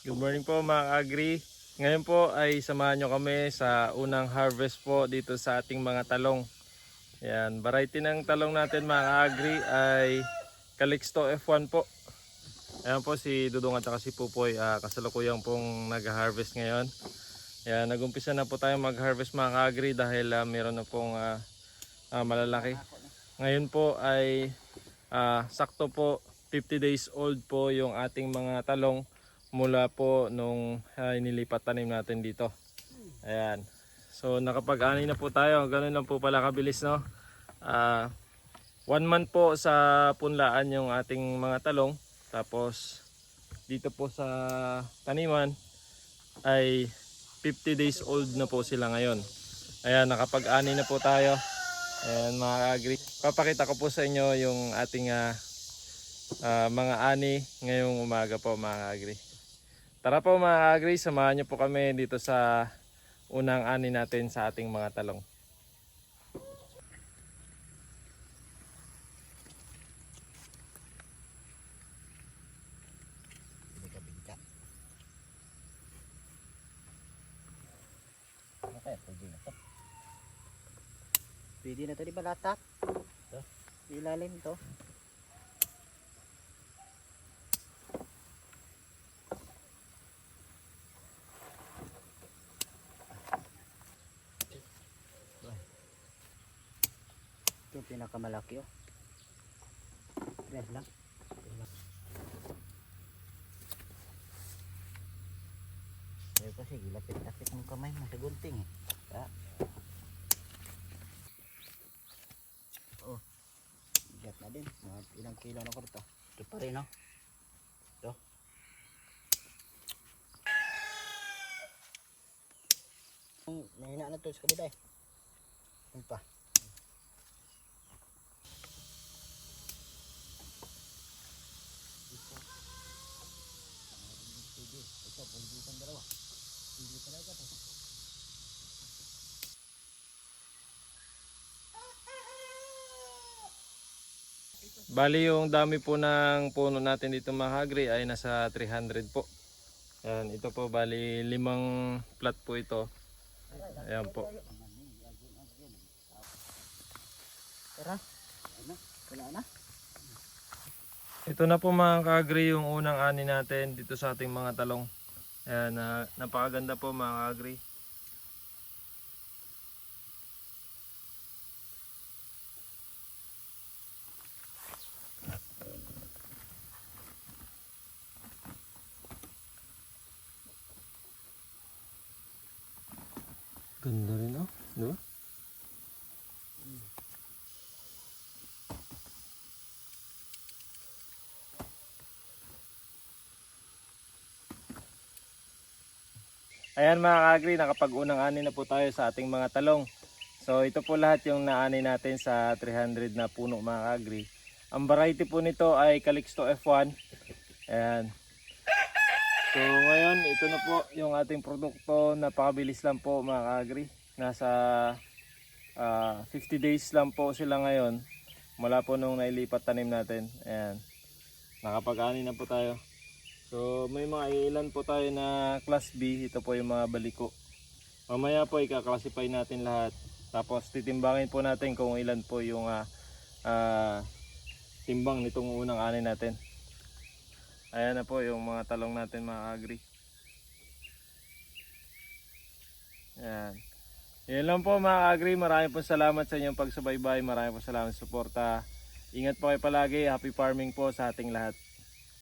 Good morning po mga agri. Ngayon po ay samahan nyo kami sa unang harvest po dito sa ating mga talong. Yan, variety ng talong natin mga agri ay Calixto F1 po. Ayan po si Dudong at saka si Pupoy, kasalukuyang pong nag-harvest ngayon. Yan, nag-umpisa na po tayo mag-harvest mga agri dahil meron na pong malalaki. Ngayon po ay sakto po 50 days old po yung ating mga talong mula po nung inilipat tanim natin dito. Ayan. So nakapag-ani na po tayo. Ganun lang po pala kabilis, no? 1 month po sa punlaan yung ating mga talong. Tapos dito po sa taniman ay 50 days old na po sila ngayon. Ayan, nakapag-ani na po tayo. Ayan mga agri. Papakita ko po sa inyo yung ating mga ani ngayong umaga po mga agri. Tara po mga agri, samahan niyo po kami dito sa unang ani natin sa ating mga talong. Pwede na ito di balatak. Ilalim to. Ito yung pinakamalaki oh. Tres lang. Ayaw kasi gilapit-lapit ng kamay mo sa gunting eh. Oh. Bigat na din. Mga ilang kilo na ko ito. Ito pa rin oh. Ito. Mahina na ito sa kabila eh. Ito pa. Ito, pulbutan dalawa. Hindi talaga ito. Bali yung dami po ng puno natin dito mga agri ay nasa 300 po. Ayan, ito po bali 5 plat po ito. Ayan po. Tara. Ano? Wala na? Ito na po mga ka-agri yung unang ani natin dito sa ating mga talong. Ayan, napakaganda po mga ka-agri. Ganda rin oh, di ba? Ayan mga ka-agri, nakapag-unang ani na po tayo sa ating mga talong. So ito po lahat yung naani natin sa 300 na puno mga ka-agri. Ang variety po nito ay Calixto F1. Ayan. So ngayon, ito na po yung ating produkto. Napakabilis lang po mga ka-agri. Nasa 50 days lang po sila ngayon. Mula po nung nailipat tanim natin. Ayan. Nakapag-ani na po tayo. So may mga ilan po tayo na class B. Ito po yung mga baliko. Mamaya po ika-classify natin lahat. Tapos titimbangin po natin kung ilan po yung timbang nitong unang ani natin. Ayan na po yung mga talong natin mga agri. Ayan. Yan lang po mga agri. Maraming po salamat sa inyong pagsubaybay. Maraming po salamat sa suporta. Ingat po kayo palagi. Happy farming po sa ating lahat.